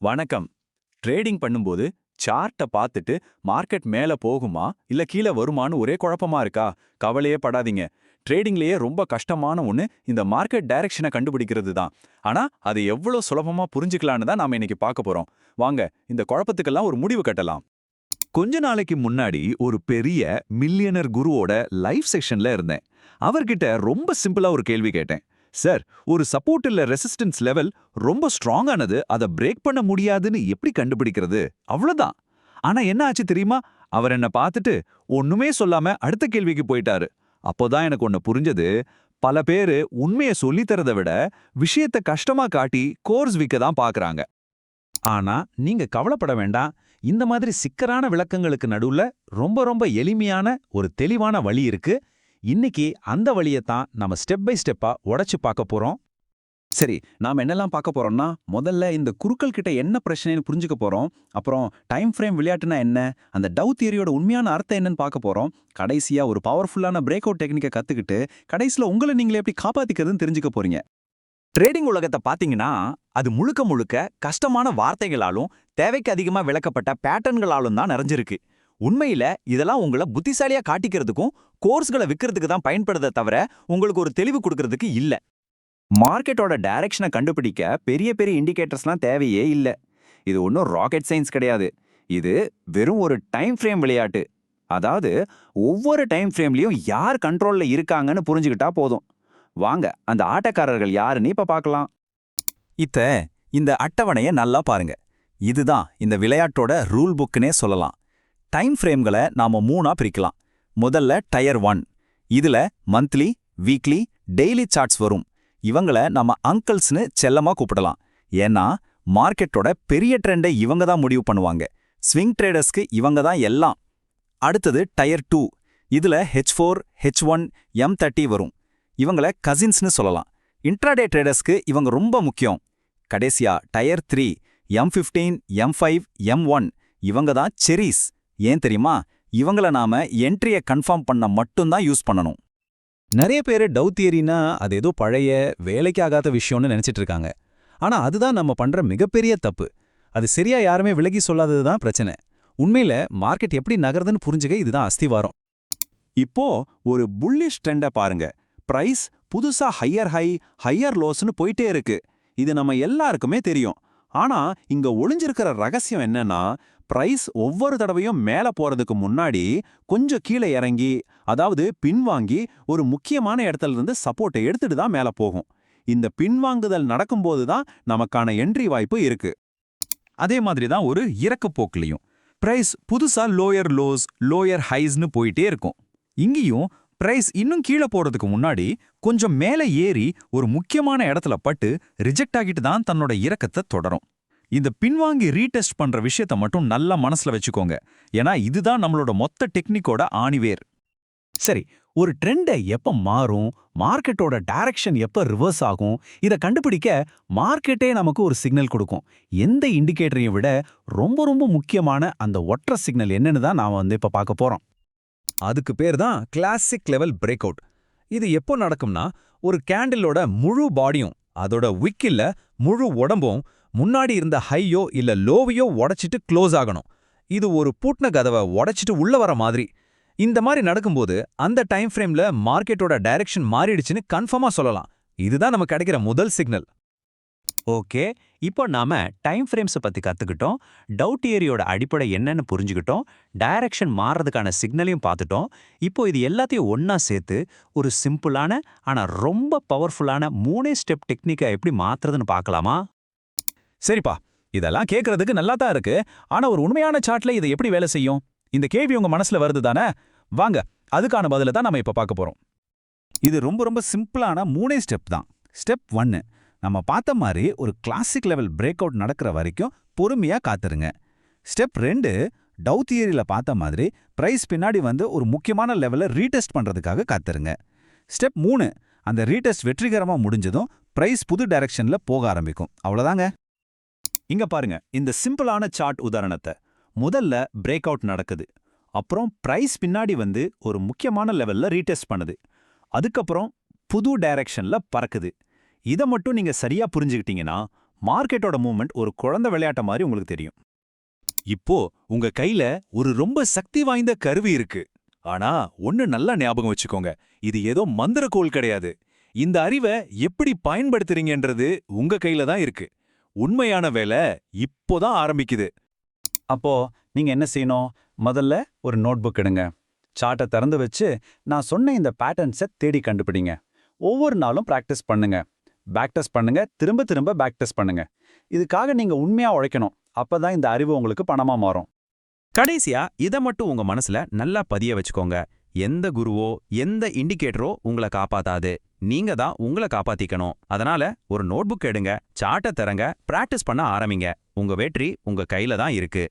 வணக்கம். ட்ரேடிங் பண்ணும்போது சார்ட்ட பார்த்துட்டு மார்க்கெட் மேல போகுமா இல்ல கீழ வருமான்னு ஒரே குழப்பமா இருக்கா? கவலையே படாதீங்க. ட்ரேடிங்லயே ரொம்ப கஷ்டமான ஒண்ணு இந்த மார்க்கெட் டைரக்ஷனை கண்டுபிடிக்கிறது தான். ஆனா அது எவ்வளவு சுலபமா புரிஞ்சுக்கலான்னு தான் நாம இன்னைக்கு பார்க்க போறோம். வாங்க இந்த குழப்பத்துக்கெல்லாம் ஒரு முடிவு கட்டலாம். கொஞ்ச நாளைக்கு முன்னாடி ஒரு பெரிய மில்லியனர் குருவோட லைவ் செக்ஷன்ல இருந்தேன். அவர்கிட்ட ரொம்ப சிம்பிளா ஒரு கேள்வி கேட்டேன். சார், ஒரு சப்போர்ட் இல்ல ரெசிஸ்டன்ஸ் லெவல் ரொம்ப ஸ்ட்ராங்கானது, அதை பிரேக் பண்ண முடியாதுன்னு எப்படி கண்டுபிடிக்கிறது? அவ்வளவுதான். ஆனா என்ன ஆச்சு தெரியுமா? அவர் என்ன பார்த்துட்டு ஒண்ணுமே சொல்லாம அடுத்த கேள்விக்கு போயிட்டாரு. அப்போதான் எனக்கு ஒண்ணு புரிஞ்சது. பல பேரு உண்மையை சொல்லித் தரதை விட விஷயத்தை கஷ்டமா காட்டி கோர்ஸ் விக்க தான் பாக்குறாங்க. ஆனா நீங்க கவலைப்பட வேண்டாம். இந்த மாதிரி சிக்கலான விளக்கங்களுக்கு நடுவுல ரொம்ப ரொம்ப எளிமையான ஒரு தெளிவான வழி இருக்கு. இன்னைக்கு அந்த வழியத்தான் நம்ம ஸ்டெப் பை ஸ்டெப்பா உடைச்சு பார்க்க போறோம். சரி, நாம என்னெல்லாம் பார்க்க போறோம்னா, முதல்ல இந்த குருக்கள் கிட்ட என்ன பிரச்சனைன்னு புரிஞ்சுக்க போறோம். அப்புறம் டைம் ஃப்ரேம் விளையாட்டுனா என்ன, அந்த டவ் தியரியோட உண்மையான அர்த்தம் என்னன்னு பார்க்க போறோம். கடைசியா ஒரு பவர்ஃபுல்லான பிரேக் அவுட் டெக்னிக்கை கத்துக்கிட்டு கடைசியில உங்களை நீங்களே எப்படி காப்பாத்திக்கிறதுன்னு தெரிஞ்சுக்க போறீங்க. ட்ரேடிங் உலகத்தை பாத்தீங்கன்னா, அது முழுக்க முழுக்க கஷ்டமான வார்த்தைகளாலும் தேவைக்கு அதிகமா விளக்கப்பட்ட பேட்டர்ன்களாலும் தான் நிறைஞ்சிருக்கு. உண்மையில இதெல்லாம் உங்களை புத்திசாலியா காட்டிக்கிறதுக்கும் கோர்ஸ்களை விற்கிறதுக்கு தான் பயன்படுத தவிர உங்களுக்கு ஒரு தெளிவு கொடுக்கறதுக்கு இல்ல. மார்க்கெட்டோட டைரக்ஷனை கண்டுபிடிக்க பெரிய பெரிய இண்டிகேட்டர்ஸ்லாம் தேவையே இல்ல. இது ஒன்றும் ராக்கெட் சயின்ஸ் கிடையாது. இது வெறும் ஒரு டைம் ஃப்ரேம் விளையாட்டு. அதாவது ஒவ்வொரு டைம் ஃப்ரேம்லயும் யார் கண்ட்ரோல்ல இருக்காங்கன்னு புரிஞ்சுக்கிட்டா போதும். வாங்க அந்த ஆட்டக்காரர்கள் யாருன்னு இப்ப பார்க்கலாம். இந்த அட்டவணையை நல்லா பாருங்க. இதுதான் இந்த விளையாட்டோட ரூல் புக்குனே சொல்லலாம். டைம் ஃப்ரேம்களை நாம 3ஆ பிரிக்கலாம். முதல்ல டயர் 1. இதுல மந்த்லி, வீக்லி, டெய்லி சார்ட்ஸ் வரும். இவங்கள நம்ம அங்கிள்ஸ்னு செல்லமா கூப்பிடலாம். ஏன்னா மார்க்கெட்டோட பெரிய ட்ரெண்டை இவங்க தான் முடிவு பண்ணுவாங்க. ஸ்விங் ட்ரேடர்ஸ்க்கு இவங்க தான் எல்லாம். அடுத்தது டயர் 2. இதுல H4, H1, M30 வரும். இவங்கள கசின்ஸ்னு சொல்லலாம். இன்ட்ராடே ட்ரேடர்ஸ்க்கு இவங்க ரொம்ப முக்கியம். கடைசியா டயர் 3, M15, M5, M1 இவங்க தான் செரீஸ். ஏன் தெரியுமா? இவங்கள நாம என்ட்ரியை கன்ஃபார்ம் பண்ண மட்டும்தான் யூஸ் பண்ணணும். நிறைய பேரு டவ் தியரினா அது ஏதோ பழைய வேலைக்கு ஆகாத விஷயம்னு நினைச்சிட்டு இருக்காங்க. ஆனா அதுதான் நம்ம பண்ற மிகப்பெரிய தப்பு. அது சரியா யாருமே விலகி சொல்லாதது தான் பிரச்சனை. உண்மையில மார்க்கெட் எப்படி நகருதுன்னு புரிஞ்சுக்க இதுதான் அஸ்திவாரம். இப்போ ஒரு புல்லிஷ் ட்ரெண்டை பாருங்க. பிரைஸ் புதுசா ஹையர் லோஸ்னு போயிட்டே இருக்கு. இது நம்ம எல்லாருக்குமே தெரியும். ஆனா இங்க ஒளிஞ்சிருக்கிற ரகசியம் என்னன்னா, பிரைஸ் ஒவ்வொரு தடவையும் மேல போறதுக்கு முன்னாடி கொஞ்சம் கீழே இறங்கி, அதாவது பின்வாங்கி ஒரு முக்கியமான இடத்துல இருந்து சப்போர்ட்டை எடுத்துட்டு தான் மேல போகும். இந்த பின்வாங்குதல் நடக்கும்போது தான் நமக்கான என்ட்ரி வாய்ப்பு இருக்கு. அதே மாதிரி தான் ஒரு இறக்கப்போக்குலையும் பிரைஸ் புதுசா லோயர் ஹைஸ்னு போயிட்டே இருக்கும். இங்கேயும் பிரைஸ் இன்னும் கீழே போறதுக்கு முன்னாடி கொஞ்சம் மேலே ஏறி ஒரு முக்கியமான இடத்துல பட்டு ரிஜெக்ட் ஆகிட்டு தான் தன்னோட இறக்கத்தை தொடரும். இந்த பின்வாங்கி ரீடெஸ்ட் பண்ற விஷயத்த மட்டும் நல்லா மனசுல வச்சுக்கோங்க. ஏன்னா இதுதான் நம்மளோட மொத்த டெக்னிக்கோட ஆணிவேர். சரி, ஒரு ட்ரெண்டை எப்ப மாறும், மார்க்கெட்டோட டைரக்ஷன் எப்ப ரிவர்ஸ் ஆகும், இதை கண்டுபிடிக்க மார்க்கெட்டே நமக்கு ஒரு சிக்னல் கொடுக்கும். எந்த இண்டிகேட்டரையும் விட ரொம்ப ரொம்ப முக்கியமான அந்த ஒற்றை சிக்னல் என்னன்னு தான் நாம இப்ப பார்க்க போறோம். அதுக்கு பேர் தான் கிளாசிக் லெவல் பிரேக் அவுட். இது எப்போ நடக்கும்னா, ஒரு கேண்டிலோட முழு பாடியும் அதோட விக்கில்ல முழு உடம்பும் முன்னாடி இருந்த ஹையோ இல்ல லோவையோ உடைச்சிட்டு க்ளோஸ் ஆகணும். இது ஒரு பூட்ன கதவை உடைச்சிட்டு உள்ள வர மாதிரி. இந்த மாதிரி நடக்கும்போது அந்த டைம் ஃப்ரேம்ல மார்க்கெட்டோட டைரக்ஷன் மாறிடுச்சுன்னு கன்ஃபார்மா சொல்லலாம். இதுதான் நமக்கு கிடைக்கிற முதல் சிக்னல். ஓகே, இப்போ நாம டைம் ஃப்ரேம்ஸை பத்தி கத்துக்கிட்டோம். டவ் தியரியோட அடிப்படை என்னன்னு புரிஞ்சுக்கிட்டோம். டைரக்ஷன் மாறுறதுக்கான சிக்னலையும் பார்த்துட்டோம். இப்போ இது எல்லாத்தையும் ஒன்னா சேர்த்து ஒரு சிம்பிளான ஆனா ரொம்ப பவர்ஃபுல்லான 3 ஸ்டெப் டெக்னிக்கை எப்படி மாத்துறதுன்னு பார்க்கலாமா? சரிப்பா, இதெல்லாம் கேட்கறதுக்கு நல்லா தான் இருக்கு. ஆனா ஒரு உண்மையான சார்ட்ல இது எப்படி வேலை செய்யும்? இந்த கேள்வி உங்க மனசுல வருது தானே? வாங்க அதுக்கான பதில தான் நம்ம இப்ப பார்க்க போறோம். இது ரொம்ப ரொம்ப சிம்பிளான 3 ஸ்டெப் தான். ஸ்டெப் 1, நம்ம பார்த்த மாதிரி ஒரு கிளாசிக் லெவல் பிரேக் அவுட் நடக்கிற வரைக்கும் பொறுமையா காத்துருங்க. ஸ்டெப் 2, டவ் தியரியில பார்த்த மாதிரி பிரைஸ் பின்னாடி வந்து ஒரு முக்கியமான லெவலை ரீடெஸ்ட் பண்றதுக்காக காத்துருங்க. ஸ்டெப் 3, அந்த ரீடெஸ்ட் வெற்றிகரமா முடிஞ்சதும் பிரைஸ் புது டைரக்ஷன்ல போக ஆரம்பிக்கும். அவ்வளவுதாங்க. இங்க பாருங்க இந்த சிம்பிளான சார்ட் உதாரணத்தை. முதல்ல பிரேக் அவுட் நடக்குது. அப்புறம் பிரைஸ் பின்னாடி வந்து ஒரு முக்கியமான லெவல்ல ரீடெஸ்ட் பண்ணுது. அதுக்கப்புறம் புது டைரக்ஷன்ல பறக்குது. இதை மட்டும் நீங்க சரியா புரிஞ்சுக்கிட்டீங்கன்னா மார்க்கெட்டோட மூவ்மெண்ட் ஒரு குழந்தை விளையாட்ட மாதிரி உங்களுக்கு தெரியும். இப்போ உங்க கையில ஒரு ரொம்ப சக்தி வாய்ந்த கருவி இருக்கு. ஆனா ஒண்ணு நல்லா ஞாபகம் வச்சுக்கோங்க, இது ஏதோ மந்திரக்கோள் கிடையாது. இந்த அறிவை எப்படி பயன்படுத்துறீங்கன்றது உங்க கையில தான் இருக்கு. உண்மையான வேலை இப்போதான் ஆரம்பிக்குது. அப்போ நீங்க என்ன செய்யணும்? முதல்ல ஒரு நோட்புக் எடுங்க. சார்ட்டை திறந்து வச்சு நான் சொன்ன இந்த பேட்டர்ன்ஸை தேடி கண்டுபிடிங்க. ஒவ்வொரு நாளும் பிராக்டிஸ் பண்ணுங்க. பேக் டெஸ்ட் பண்ணுங்க, திரும்ப திரும்ப பேக் டெஸ்ட் பண்ணுங்க. இதுக்காக நீங்க உண்மையா உழைக்கணும். அப்பதான் இந்த அறிவு உங்களுக்கு பணமா மாறும். கடைசியா இத மட்டும் உங்க மனசுல நல்லா பதிய வச்சுக்கோங்க. எந்த குருவோ எந்த இண்டிகேட்டரோ உங்களை காப்பாத்தாது. நீங்க தான் உங்களை காப்பாத்திக்கணும். அதனால ஒரு நோட்புக் எடுங்க, சார்ட்டை திறங்க, பிராக்டிஸ் பண்ண ஆரம்பிங்க. உங்க வெற்றி உங்க கையில தான் இருக்கு.